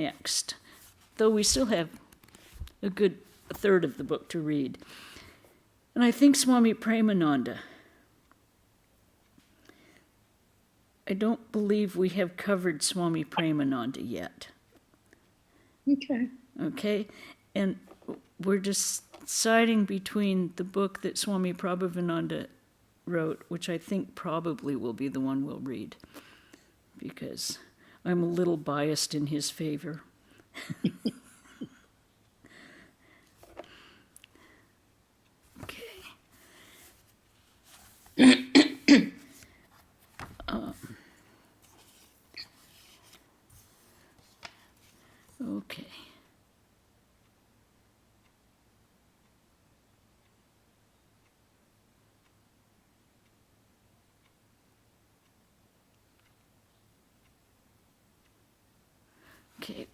next, though we still have a good third of the book to read. And I think Swami Premananda. I don't believe we have covered Swami Premananda yet. Okay? And we're deciding between the book that Swami Prabhavananda wrote, which I think probably will be the one we'll read, because I'm a little biased in his favor. Okay. Okay. Okay.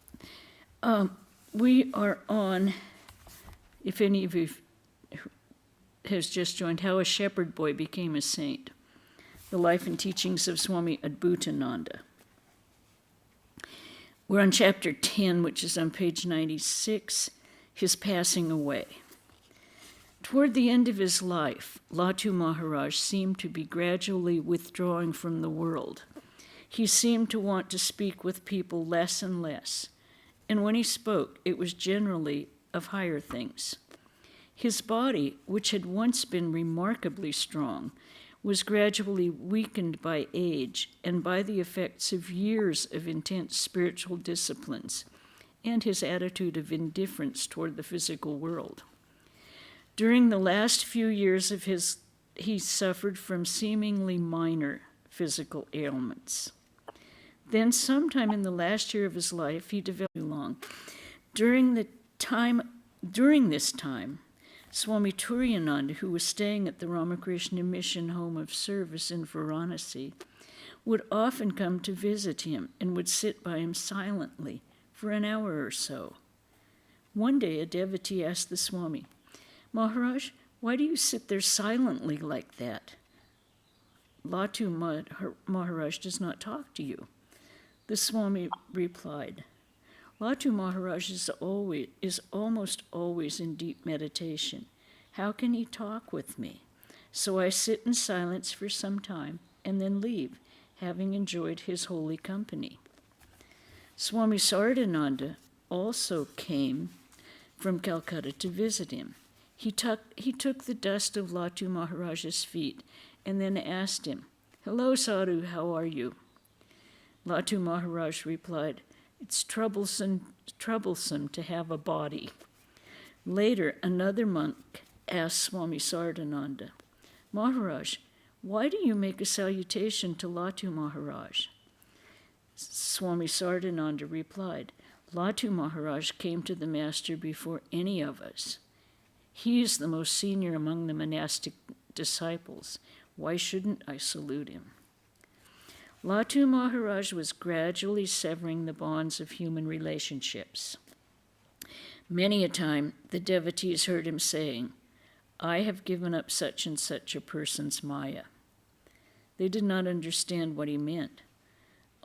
We are on, if any of you has just joined, How a Shepherd Boy Became a Saint, the Life and Teachings of Swami Adbhutananda. We're on chapter 10, which is on page 96, His Passing Away. Toward the end of his life, Latu Maharaj seemed to be gradually withdrawing from the world. He seemed to want to speak with people less and less, and when he spoke, it was generally of higher things. His body, which had once been remarkably strong, was gradually weakened by age and by the effects of years of intense spiritual disciplines and his attitude of indifference toward the physical world. During the last few years of he suffered from seemingly minor physical ailments. Then sometime in the last year of his life, he developed long. During this time, Swami Turiyananda, who was staying at the Ramakrishna Mission Home of Service in Varanasi, would often come to visit him and would sit by him silently for an hour or so. One day, a devotee asked the Swami, "Maharaj, why do you sit there silently like that? Latu Maharaj does not talk to you." The Swami replied, "Latu Maharaj is almost always in deep meditation. How can he talk with me? So I sit in silence for some time and then leave, having enjoyed his holy company." Swami Sardananda also came from Calcutta to visit him. He took the dust of Latu Maharaj's feet and then asked him, "Hello, Sadhu, how are you?" Latu Maharaj replied, "It's troublesome to have a body." Later, another monk asked Swami Sardananda, "Maharaj, why do you make a salutation to Latu Maharaj?" Swami Sardananda replied, "Latu Maharaj came to the Master before any of us. He is the most senior among the monastic disciples. Why shouldn't I salute him?" Latu Maharaj was gradually severing the bonds of human relationships. Many a time, the devotees heard him saying, "I have given up such and such a person's maya." They did not understand what he meant.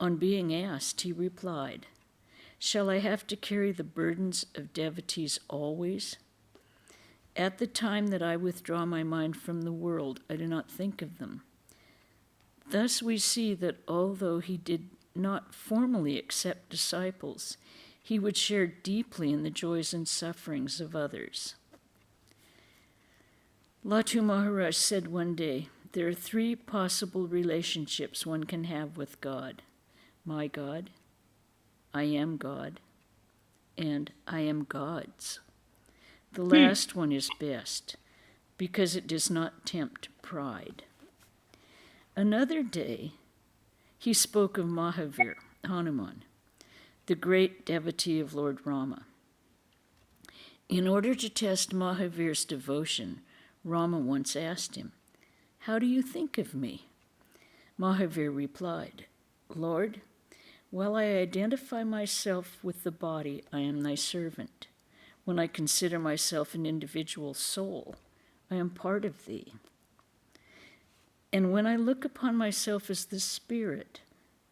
On being asked, he replied, "Shall I have to carry the burdens of devotees always? At the time that I withdraw my mind from the world, I do not think of them." Thus we see that although he did not formally accept disciples, he would share deeply in the joys and sufferings of others. Latu Maharaj said one day, "There are 3 possible relationships one can have with God: my God, I am God, and I am God's. The last one is best, because it does not tempt pride." Another day, he spoke of Mahavir, Hanuman, the great devotee of Lord Rama. In order to test Mahavir's devotion, Rama once asked him, "How do you think of me?" Mahavir replied, "Lord, while I identify myself with the body, I am thy servant. When I consider myself an individual soul, I am part of thee. And when I look upon myself as the spirit,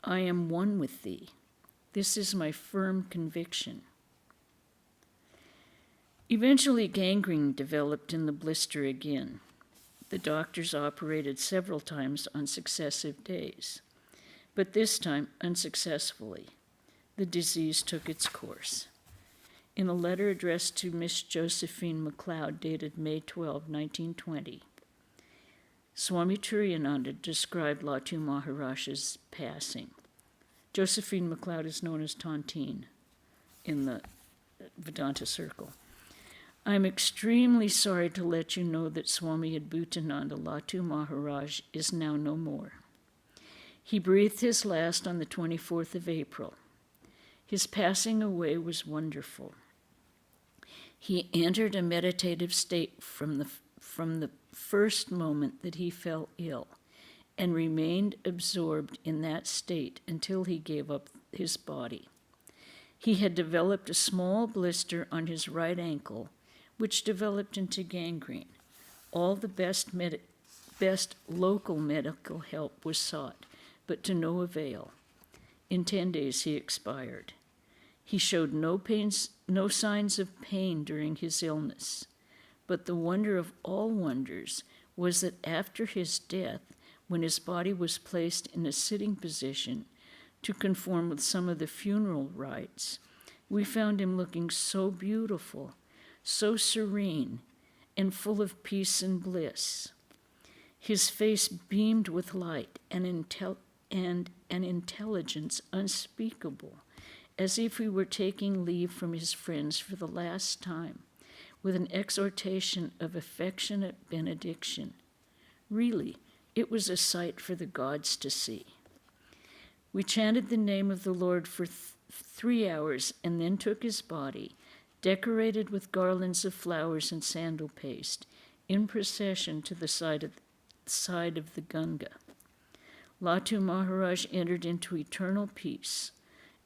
I am one with thee. This is my firm conviction. Eventually, gangrene developed in the blister again. The doctors operated several times on successive days, but this time unsuccessfully. The disease took its course. In a letter addressed to Miss Josephine MacLeod, dated May 12, 1920, Swami Chetanananda described Latu Maharaj's passing. Josephine MacLeod is known as Tontine in the Vedanta circle. I'm extremely sorry to let you know that Swami Adbhutananda, Latu Maharaj, is now no more. He breathed his last on the 24th of April. His passing away was wonderful. He entered a meditative state from the first moment that he fell ill, and remained absorbed in that state until he gave up his body. He had developed a small blister on his right ankle, which developed into gangrene. All the best local medical help was sought, but to no avail. In 10 days he expired. He showed no signs of pain during his illness, but the wonder of all wonders was that after his death, when his body was placed in a sitting position to conform with some of the funeral rites, we found him looking so beautiful, so serene, and full of peace and bliss. His face beamed with light and an intelligence unspeakable, as if he were taking leave from his friends for the last time, with an exhortation of affectionate benediction. Really, it was a sight for the gods to see. We chanted the name of the Lord for 3 hours and then took his body, decorated with garlands of flowers and sandal paste, in procession to the side of the Ganga. Latu Maharaj entered into eternal peace,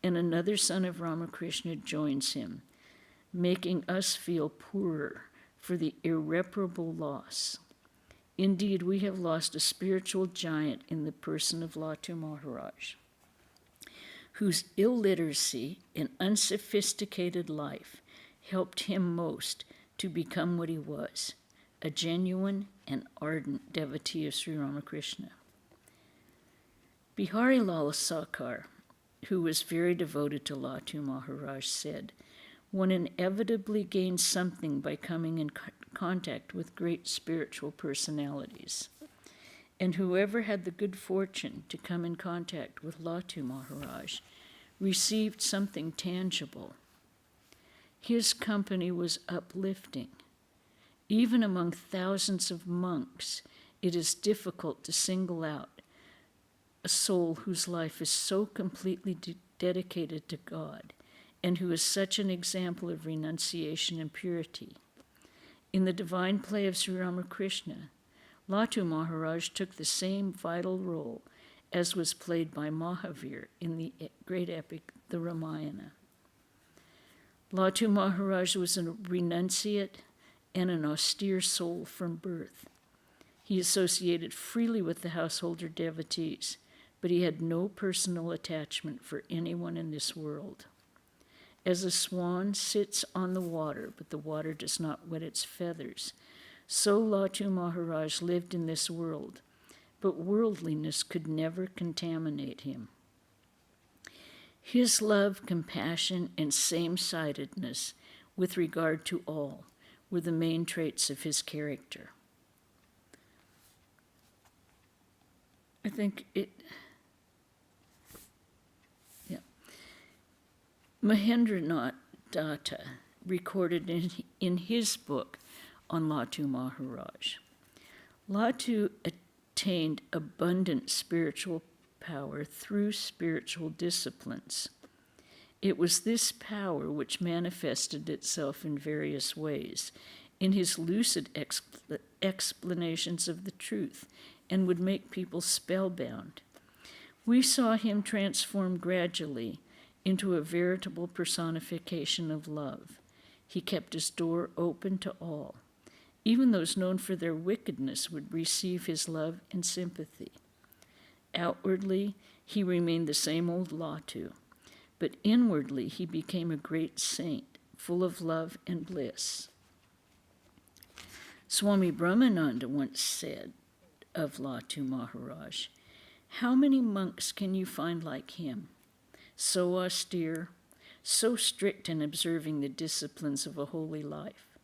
and another son of Ramakrishna joins him, making us feel poorer for the irreparable loss. Indeed, we have lost a spiritual giant in the person of Latu Maharaj, whose illiteracy and unsophisticated life helped him most to become what he was, a genuine and ardent devotee of Sri Ramakrishna. Bihari Lal Sakar, who was very devoted to Latu Maharaj, said, "One inevitably gains something by coming in contact with great spiritual personalities. And whoever had the good fortune to come in contact with Latu Maharaj received something tangible. His company was uplifting. Even among thousands of monks, it is difficult to single out a soul whose life is so completely dedicated to God and who is such an example of renunciation and purity. In the divine play of Sri Ramakrishna, Latu Maharaj took the same vital role as was played by Mahavir in the great epic, the Ramayana. Latu Maharaj was a renunciate and an austere soul from birth. He associated freely with the householder devotees, but he had no personal attachment for anyone in this world. As a swan sits on the water, but the water does not wet its feathers, so Latu Maharaj lived in this world, but worldliness could never contaminate him. His love, compassion, and same-sidedness with regard to all were the main traits of his character. I think Mahendranath Datta recorded in his book on Latu Maharaj. Latu attained abundant spiritual power through spiritual disciplines. It was this power which manifested itself in various ways in his lucid explanations of the truth and would make people spellbound. We saw him transform gradually into a veritable personification of love. He kept his door open to all. Even those known for their wickedness would receive his love and sympathy. Outwardly, he remained the same old Latu, but inwardly he became a great saint, full of love and bliss. Swami Brahmananda once said of Latu Maharaj, "How many monks can you find like him? So austere, so strict in observing the disciplines of a holy life.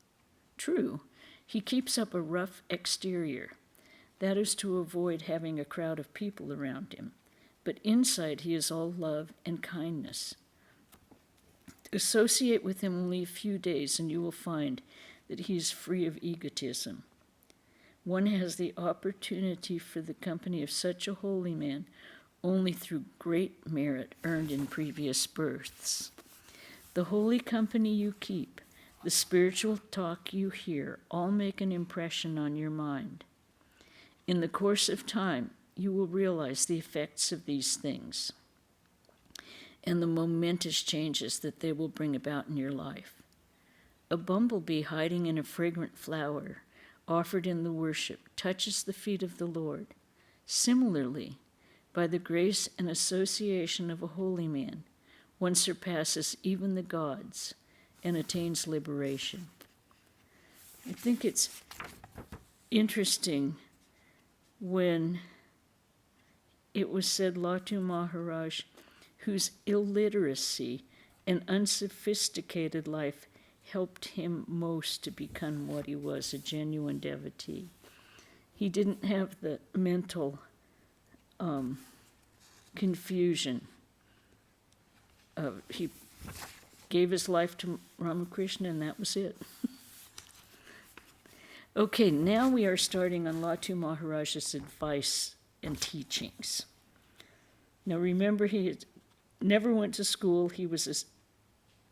True, he keeps up a rough exterior. That is to avoid having a crowd of people around him. But inside he is all love and kindness. Associate with him only a few days and you will find that he is free of egotism. One has the opportunity for the company of such a holy man only through great merit earned in previous births. The holy company you keep, the spiritual talk you hear, all make an impression on your mind. In the course of time, you will realize the effects of these things and the momentous changes that they will bring about in your life. A bumblebee hiding in a fragrant flower offered in the worship touches the feet of the Lord. Similarly, by the grace and association of a holy man, one surpasses even the gods and attains liberation." I think it's interesting when it was said Latu Maharaj, whose illiteracy and unsophisticated life helped him most to become what he was, a genuine devotee. He didn't have the mental confusion. He gave his life to Ramakrishna, and that was it. Okay, now we are starting on Latu Maharaj's advice and teachings. Now remember, he never went to school. He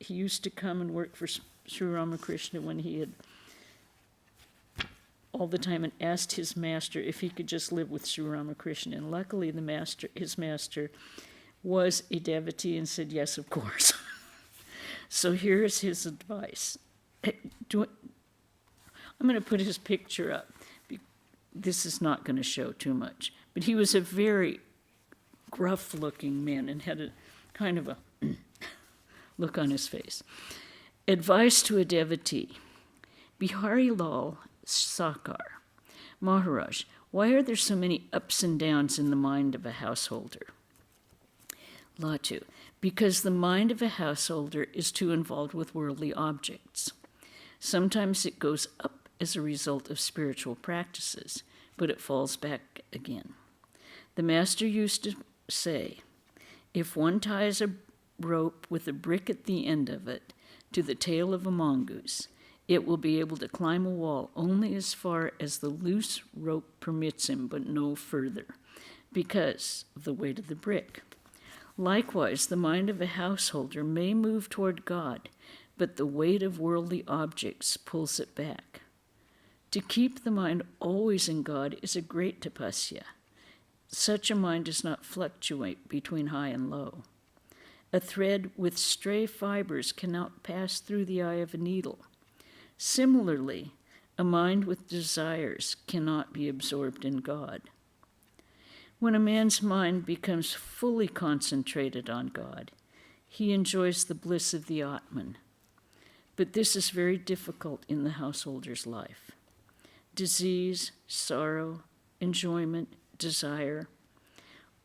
used to come and work for Sri Ramakrishna when he had all the time and asked his master if he could just live with Sri Ramakrishna. And luckily his master was a devotee and said, yes, of course. So here is his advice. I'm going to put his picture up. This is not going to show too much. But he was a very gruff-looking man and had a kind of a look on his face. Advice to a devotee. Bihari Lal Sakar. Maharaj, why are there so many ups and downs in the mind of a householder? Latu, because the mind of a householder is too involved with worldly objects. Sometimes it goes up as a result of spiritual practices, but it falls back again. The master used to say, if one ties a rope with a brick at the end of it to the tail of a mongoose, it will be able to climb a wall only as far as the loose rope permits him, but no further, because of the weight of the brick. Likewise, the mind of a householder may move toward God, but the weight of worldly objects pulls it back. To keep the mind always in God is a great tapasya. Such a mind does not fluctuate between high and low. A thread with stray fibers cannot pass through the eye of a needle. Similarly, a mind with desires cannot be absorbed in God. When a man's mind becomes fully concentrated on God, he enjoys the bliss of the Atman. But this is very difficult in the householder's life. Disease, sorrow, enjoyment, desire,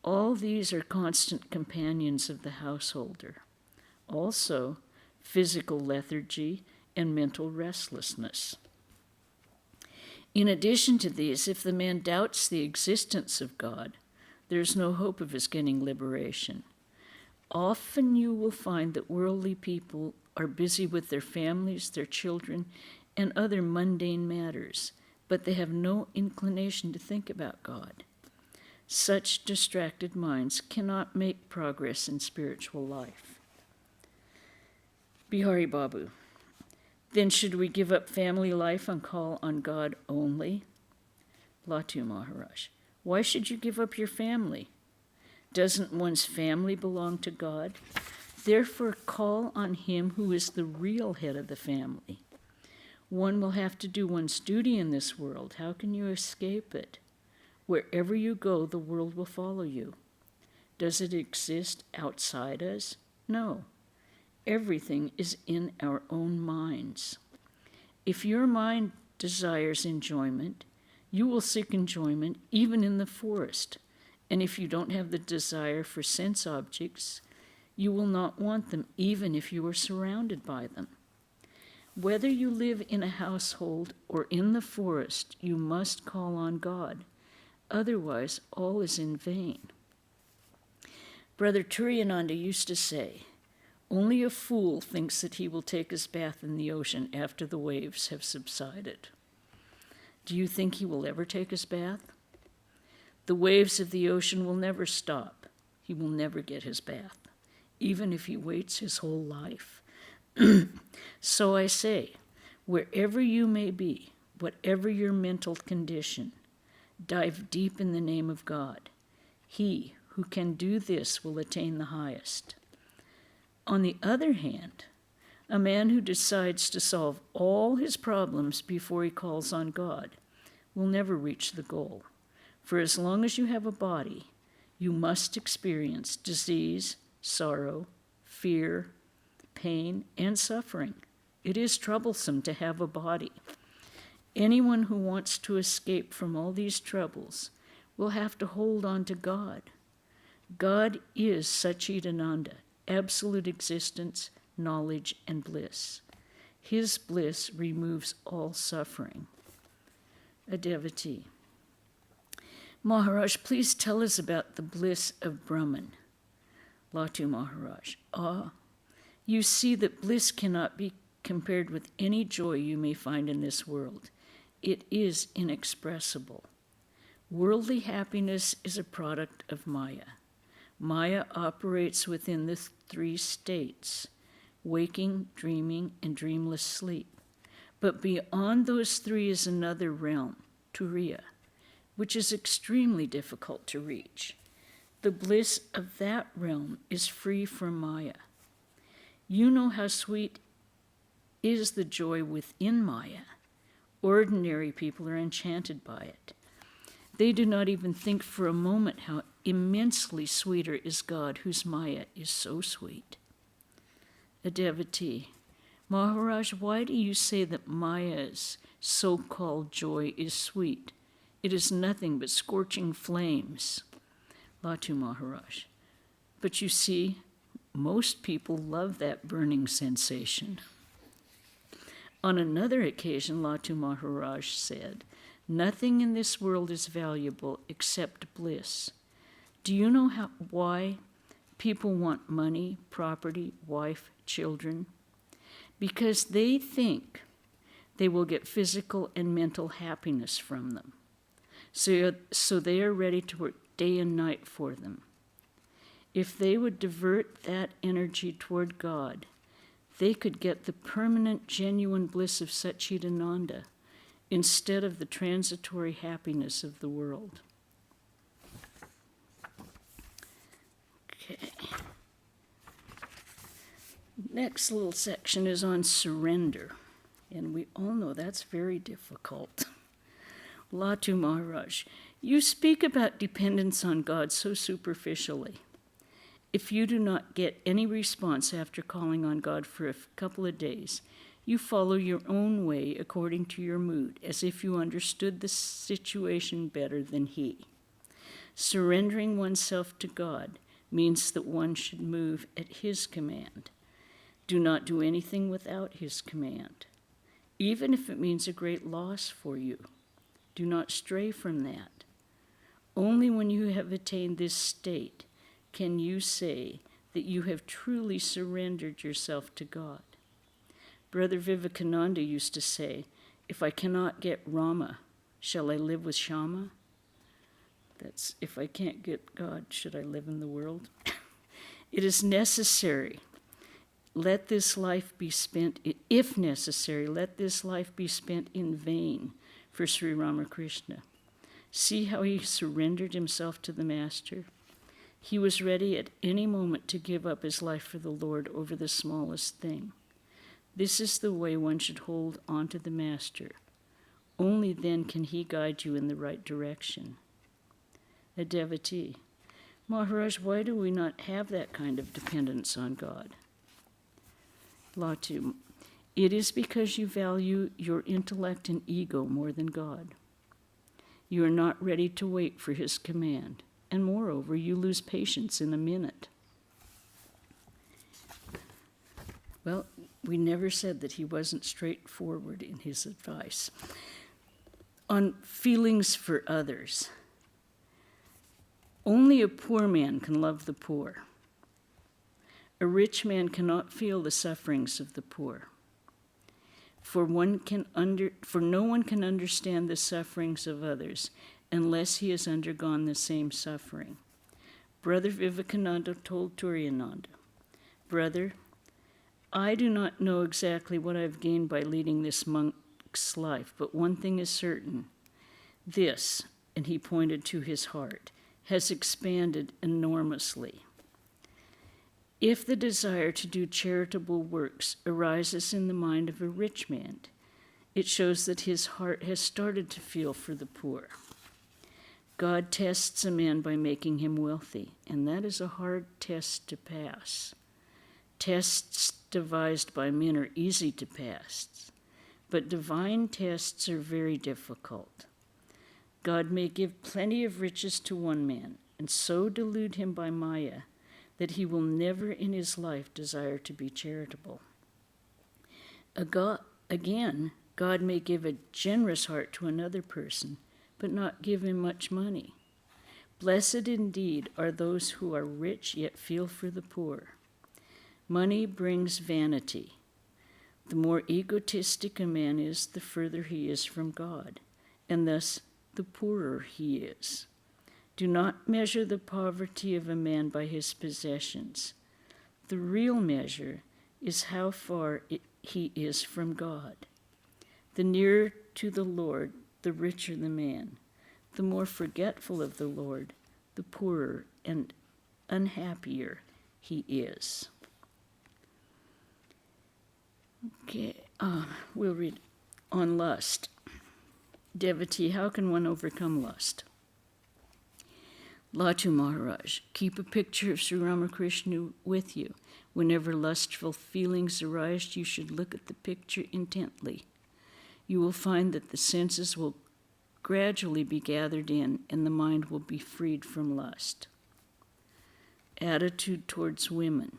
all these are constant companions of the householder. Also, physical lethargy and mental restlessness. In addition to these, if the man doubts the existence of God, there is no hope of his getting liberation. Often you will find that worldly people are busy with their families, their children, and other mundane matters, but they have no inclination to think about God. Such distracted minds cannot make progress in spiritual life. Bihari Babu. Then should we give up family life and call on God only? Latu Maharaj. Why should you give up your family? Doesn't one's family belong to God? Therefore, call on him who is the real head of the family. One will have to do one's duty in this world. How can you escape it? Wherever you go, the world will follow you. Does it exist outside us? No, everything is in our own minds. If your mind desires enjoyment, you will seek enjoyment even in the forest. And if you don't have the desire for sense objects, you will not want them even if you are surrounded by them. Whether you live in a household or in the forest, you must call on God. Otherwise, all is in vain. Brother Turiyananda used to say, "Only a fool thinks that he will take his bath in the ocean after the waves have subsided." Do you think he will ever take his bath? The waves of the ocean will never stop. He will never get his bath, even if he waits his whole life. So I say, wherever you may be, whatever your mental condition, dive deep in the name of God. He who can do this will attain the highest. On the other hand, a man who decides to solve all his problems before he calls on God will never reach the goal. For as long as you have a body, you must experience disease, sorrow, fear, pain, and suffering. It is troublesome to have a body. Anyone who wants to escape from all these troubles will have to hold on to God. God is Satchidananda, absolute existence, knowledge, and bliss. His bliss removes all suffering. A devotee. Maharaj, please tell us about the bliss of Brahman. Latu Maharaj. You see that bliss cannot be compared with any joy you may find in this world. It is inexpressible. Worldly happiness is a product of Maya. Maya operates within the three states, waking, dreaming, and dreamless sleep. But beyond those three is another realm, Turiya, which is extremely difficult to reach. The bliss of that realm is free from Maya. You know how sweet is the joy within Maya. Ordinary people are enchanted by it. They do not even think for a moment how immensely sweeter is God, whose Maya is so sweet. A devotee. Maharaj, why do you say that Maya's so-called joy is sweet? It is nothing but scorching flames. Latu Maharaj. But you see, most people love that burning sensation. On another occasion, Latu Maharaj said, "Nothing in this world is valuable except bliss." Do you know why people want money, property, wife, children? Because they think they will get physical and mental happiness from them. So they are ready to work day and night for them. If they would divert that energy toward God, they could get the permanent, genuine bliss of Satchidananda instead of the transitory happiness of the world. Okay. Next little section is on surrender, and we all know that's very difficult. Latu Maharaj, you speak about dependence on God so superficially. If you do not get any response after calling on God for a couple of days, you follow your own way according to your mood, as if you understood the situation better than He. Surrendering oneself to God means that one should move at His command. Do not do anything without His command, even if it means a great loss for you. Do not stray from that. Only when you have attained this state can you say that you have truly surrendered yourself to God. Brother Vivekananda used to say, "If I cannot get Rama, shall I live with Shama?" That's, if I can't get God, should I live in the world? It is necessary. Let this life be spent, if necessary, let this life be spent in vain for Sri Ramakrishna. See how he surrendered himself to the Master. He was ready at any moment to give up his life for the Lord over the smallest thing. This is the way one should hold on to the Master. Only then can he guide you in the right direction. A devotee. Maharaj, why do we not have that kind of dependence on God? Latu, it is because you value your intellect and ego more than God. You are not ready to wait for his command, and moreover, you lose patience in a minute. Well, we never said that he wasn't straightforward in his advice. On feelings for others, only a poor man can love the poor. A rich man cannot feel the sufferings of the poor. For no one can understand the sufferings of others unless he has undergone the same suffering. Brother Vivekananda told Turiyananda, "Brother, I do not know exactly what I have gained by leading this monk's life, but one thing is certain. This," and he pointed to his heart, "has expanded enormously. If the desire to do charitable works arises in the mind of a rich man, it shows that his heart has started to feel for the poor. God tests a man by making him wealthy, and that is a hard test to pass. Tests devised by men are easy to pass, but divine tests are very difficult. God may give plenty of riches to one man, and so delude him by Maya that he will never in his life desire to be charitable. Again, God may give a generous heart to another person, but not give him much money. Blessed indeed are those who are rich yet feel for the poor. Money brings vanity. The more egotistic a man is, the further he is from God, and thus the poorer he is. Do not measure the poverty of a man by his possessions. The real measure is how far he is from God. The nearer to the Lord, the richer the man. The more forgetful of the Lord, the poorer and unhappier he is." Okay, we'll read on lust. Devotee, how can one overcome lust? Latu Maharaj, keep a picture of Sri Ramakrishna with you. Whenever lustful feelings arise, you should look at the picture intently. You will find that the senses will gradually be gathered in and the mind will be freed from lust. Attitude towards women.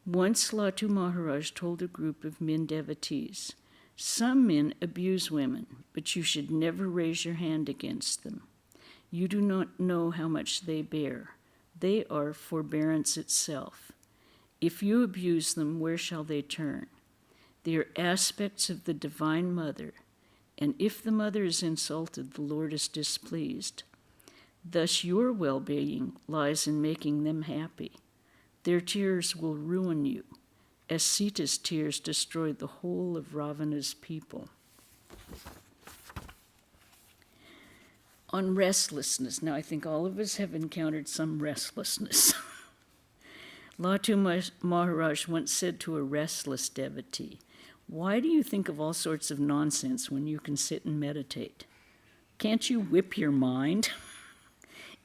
Once Latu Maharaj told a group of men devotees, "Some men abuse women, but you should never raise your hand against them. You do not know how much they bear. They are forbearance itself. If you abuse them, where shall they turn? They are aspects of the Divine Mother, and if the Mother is insulted, the Lord is displeased. Thus your well-being lies in making them happy. Their tears will ruin you, as Sita's tears destroyed the whole of Ravana's people." On restlessness. Now, I think all of us have encountered some restlessness. Latu Maharaj once said to a restless devotee, "Why do you think of all sorts of nonsense when you can sit and meditate? Can't you whip your mind?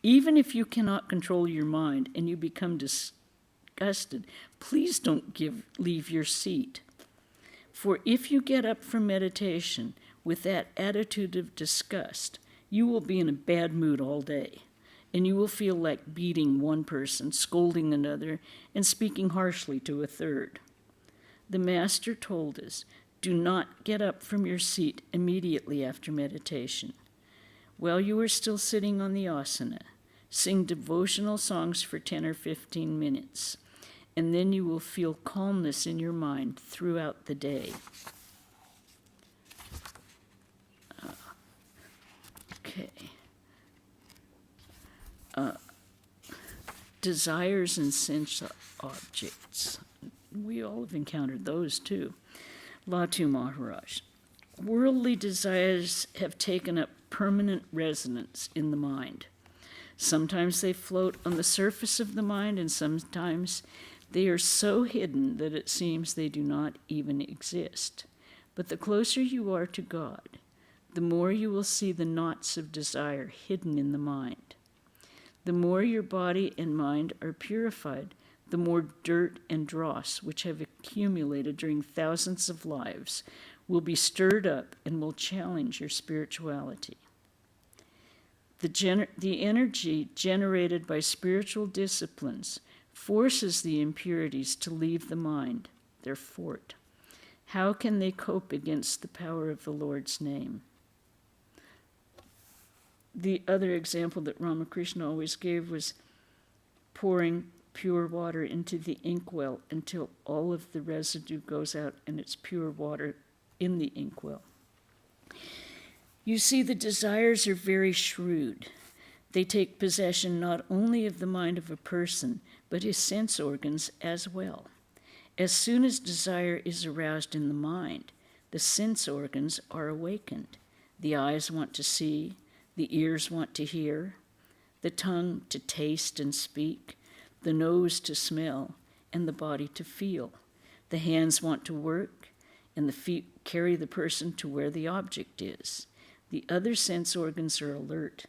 Even if you cannot control your mind and you become disgusted, please don't leave your seat. For if you get up from meditation with that attitude of disgust, you will be in a bad mood all day, and you will feel like beating one person, scolding another, and speaking harshly to a third. The Master told us, do not get up from your seat immediately after meditation. While you are still sitting on the asana, sing devotional songs for 10 or 15 minutes, and then you will feel calmness in your mind throughout the day." Desires and sense objects. We all have encountered those too. Latu Maharaj. Worldly desires have taken up permanent residence in the mind. Sometimes they float on the surface of the mind, and sometimes they are so hidden that it seems they do not even exist. But the closer you are to God, the more you will see the knots of desire hidden in the mind. The more your body and mind are purified, the more dirt and dross, which have accumulated during thousands of lives, will be stirred up and will challenge your spirituality. The energy generated by spiritual disciplines forces the impurities to leave the mind, their fort. How can they cope against the power of the Lord's name? The other example that Ramakrishna always gave was pouring pure water into the inkwell until all of the residue goes out and it's pure water in the inkwell. You see, the desires are very shrewd. They take possession not only of the mind of a person, but his sense organs as well. As soon as desire is aroused in the mind, the sense organs are awakened. The eyes want to see, the ears want to hear, the tongue to taste and speak, the nose to smell, and the body to feel. The hands want to work, and the feet carry the person to where the object is. The other sense organs are alert,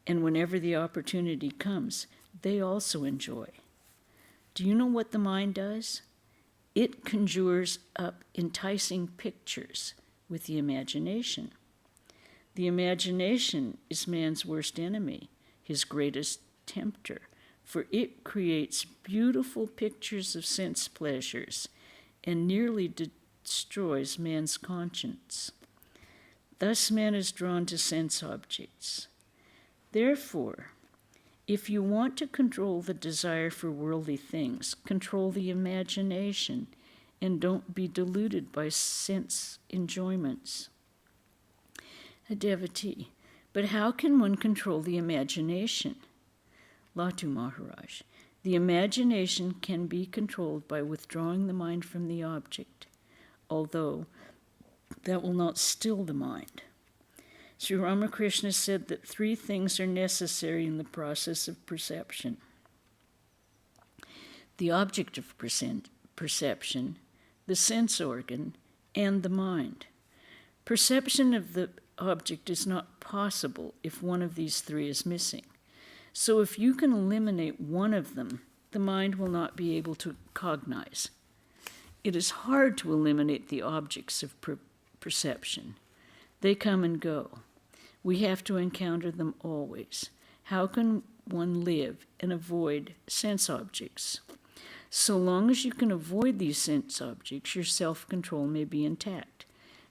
and whenever the opportunity comes, they also enjoy. Do you know what the mind does? It conjures up enticing pictures with the imagination. The imagination is man's worst enemy, his greatest tempter, for it creates beautiful pictures of sense pleasures and nearly destroys man's conscience. Thus man is drawn to sense objects. Therefore, if you want to control the desire for worldly things, control the imagination and don't be deluded by sense enjoyments. A devotee, but how can one control the imagination? Latu Maharaj, the imagination can be controlled by withdrawing the mind from the object, although that will not still the mind. Sri Ramakrishna said that 3 things are necessary in the process of perception. The object of perception, the sense organ, and the mind. Perception of the object is not possible if one of these 3 is missing. So if you can eliminate one of them, the mind will not be able to cognize. It is hard to eliminate the objects of perception. They come and go. We have to encounter them always. How can one live and avoid sense objects? So long as you can avoid these sense objects, your self-control may be intact.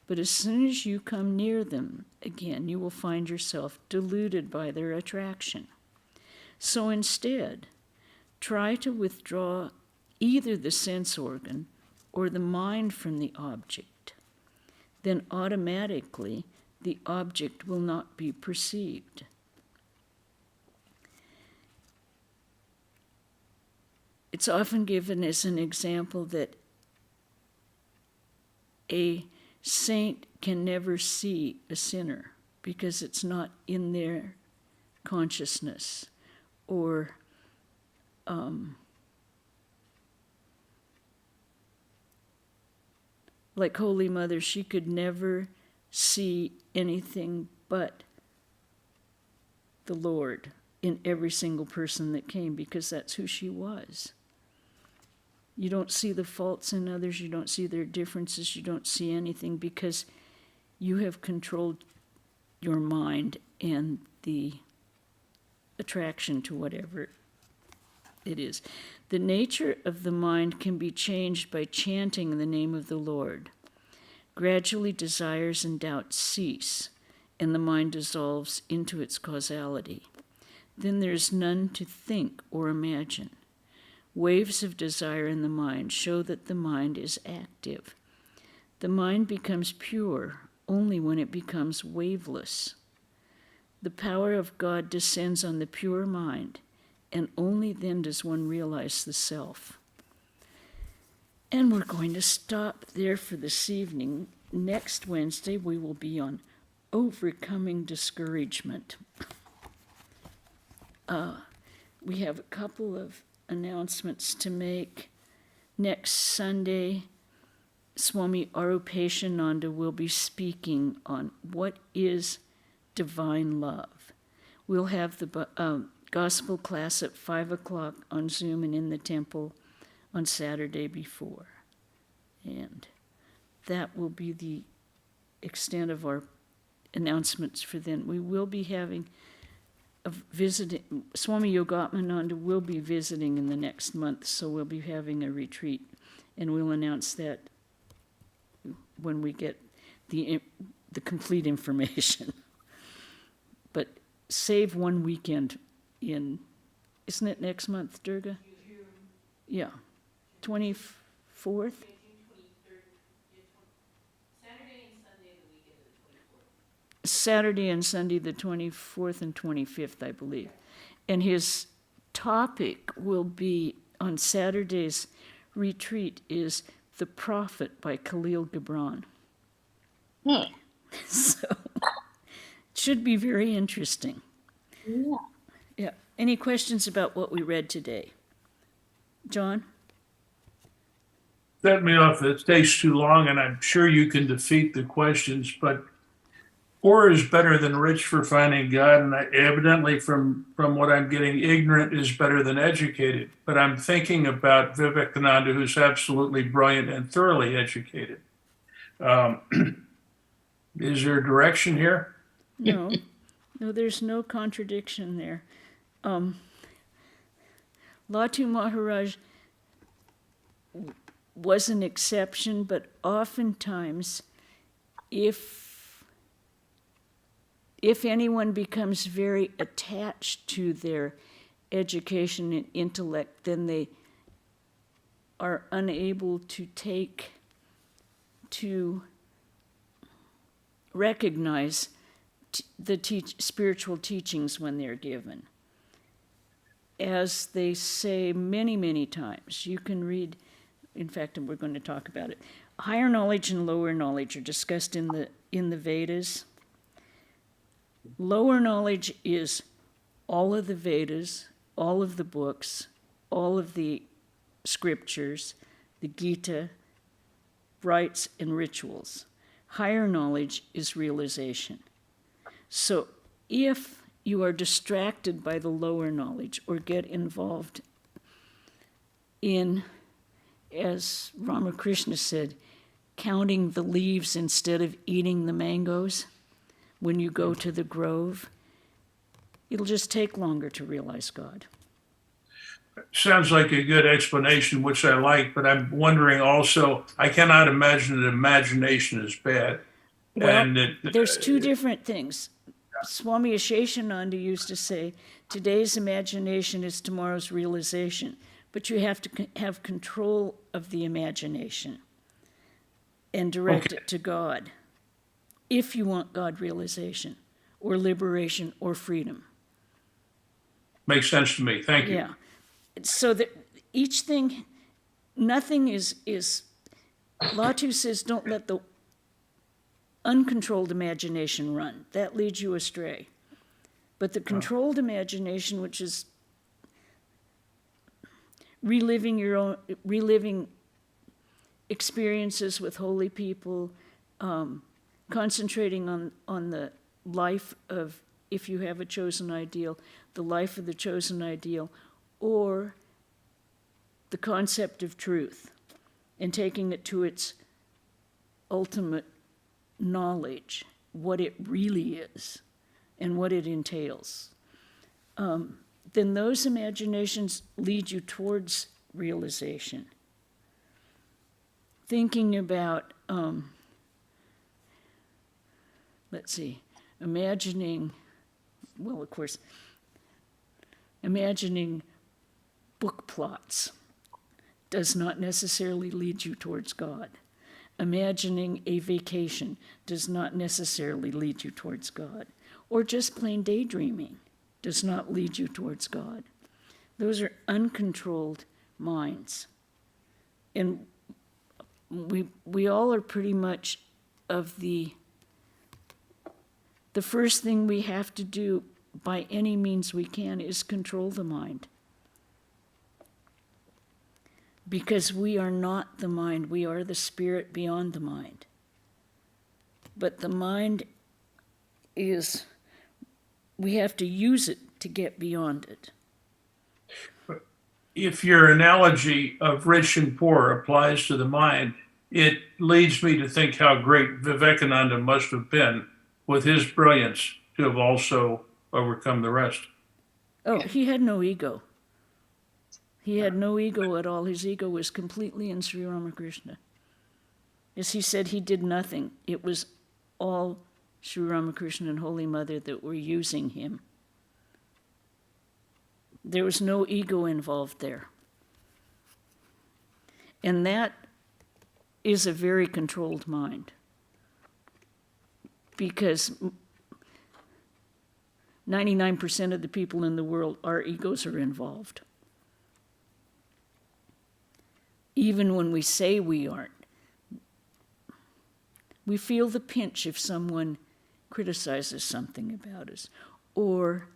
But as soon as you come near them, again, you will find yourself deluded by their attraction. So instead, try to withdraw either the sense organ or the mind from the object. Then automatically, the object will not be perceived. It's often given as an example that a saint can never see a sinner because it's not in their consciousness, or like Holy Mother, she could never see anything but the Lord in every single person that came, because that's who she was. You don't see the faults in others, you don't see their differences, you don't see anything, because you have controlled your mind and the attraction to whatever it is. The nature of the mind can be changed by chanting the name of the Lord. Gradually, desires and doubts cease, and the mind dissolves into its causality. Then there's none to think or imagine. Waves of desire in the mind show that the mind is active. The mind becomes pure only when it becomes waveless. The power of God descends on the pure mind, and only then does one realize the self. And we're going to stop there for this evening. Next Wednesday, we will be on overcoming discouragement. We have a couple of announcements to make. Next Sunday, Swami Abhutananda will be speaking on what is divine love. We'll have the gospel class at 5 o'clock on Zoom and in the temple on Saturday before. And that will be the extent of our announcements for then. We will be having a visiting, Swami Yogatmananda will be visiting in the next month, so we'll be having a retreat, and we'll announce that when we get the complete information. But save one weekend in, isn't it next month, Durga? Yeah, 24th? Saturday and Sunday, the 24th and 25th, I believe. And his topic will be, on Saturday's retreat, is The Prophet by Khalil Gibran. So, it should be very interesting. Yeah. Yeah. Any questions about what we read today? John? Set me off. It takes too long, and I'm sure you can defeat the questions, but poor is better than rich for finding God, and evidently from what I'm getting, ignorant is better than educated. But I'm thinking about Vivekananda, who's absolutely brilliant and thoroughly educated. Is there direction here? No. No, there's no contradiction there. Latu Maharaj was an exception, but oftentimes if anyone becomes very attached to their education and intellect, then they are unable to recognize the spiritual teachings when they're given. As they say many, many times, you can read, in fact, and we're going to talk about it, higher knowledge and lower knowledge are discussed in the Vedas. Lower knowledge is all of the Vedas, all of the books, all of the scriptures, the Gita, rites, and rituals. Higher knowledge is realization. So if you are distracted by the lower knowledge or get involved in, as Ramakrishna said, counting the leaves instead of eating the mangoes when you go to the grove, it'll just take longer to realize God. Sounds like a good explanation, which I like, but I'm wondering also, I cannot imagine that imagination is bad. Well, there's two different things. Swami Chetanananda used to say, today's imagination is tomorrow's realization, but you have to have control of the imagination and direct it to God if you want God realization or liberation or freedom. Makes sense to me. Thank you. Yeah. So that each thing, nothing is Latu says, don't let the uncontrolled imagination run. That leads you astray. But the controlled imagination, which is reliving experiences with holy people, concentrating on the life of, if you have a chosen ideal, the life of the chosen ideal, or the concept of truth, and taking it to its ultimate knowledge, what it really is and what it entails, then those imaginations lead you towards realization. Thinking about, imagining book plots does not necessarily lead you towards God. Imagining a vacation does not necessarily lead you towards God. Or just plain daydreaming does not lead you towards God. Those are uncontrolled minds. And we all are pretty much of the first thing we have to do by any means we can is control the mind. Because we are not the mind, we are the spirit beyond the mind. But the mind is, we have to use it to get beyond it. If your analogy of rich and poor applies to the mind, it leads me to think how great Vivekananda must have been with his brilliance to have also overcome the rest. Oh, he had no ego. He had no ego at all. His ego was completely in Sri Ramakrishna. As he said, he did nothing. It was all Sri Ramakrishna and Holy Mother that were using him. There was no ego involved there. And that is a very controlled mind. Because 99% of the people in the world, our egos are involved. Even when we say we aren't. We feel the pinch if someone criticizes something about us or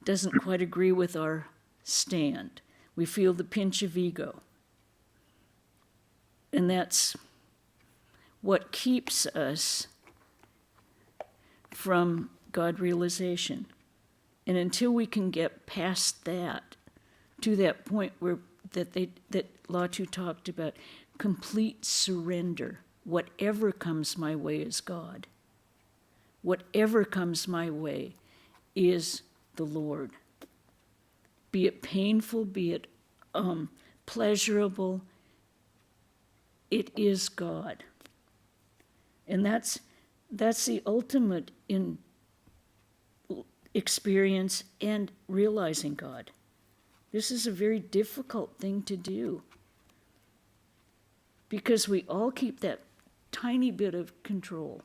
doesn't quite agree with our stand. We feel the pinch of ego. And that's what keeps us from God realization. And until we can get past that, to that point where that Latu talked about, complete surrender. Whatever comes my way is God. Whatever comes my way is the Lord. Be it painful, be it pleasurable, it is God. And that's the ultimate in experience and realizing God. This is a very difficult thing to do because we all keep that tiny bit of control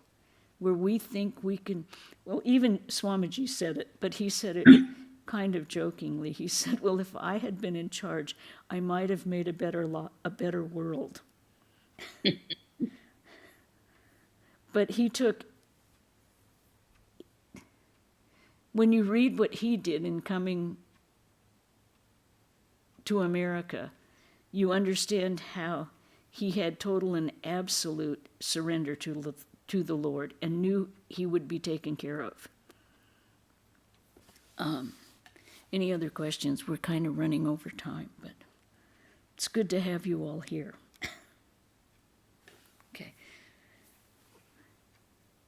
where we think we can. Well, even Swamiji said it, but he said it kind of jokingly. He said, well, if I had been in charge, I might have made a better world. But he took, when you read what he did in coming to America, you understand how he had total and absolute surrender to the Lord and knew he would be taken care of. Any other questions? We're kind of running over time, but it's good to have you all here. Okay.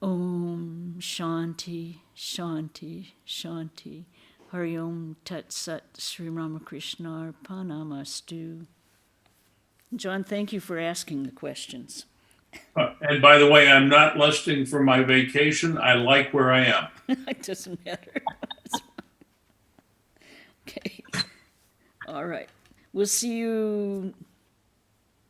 Om Shanti, Shanti, Shanti. Hari Om Tat Sat Sri Ramakrishna Arpanamastu. John, thank you for asking the questions. And by the way, I'm not lusting for my vacation. I like where I am. It doesn't matter. Okay. All right. We'll see you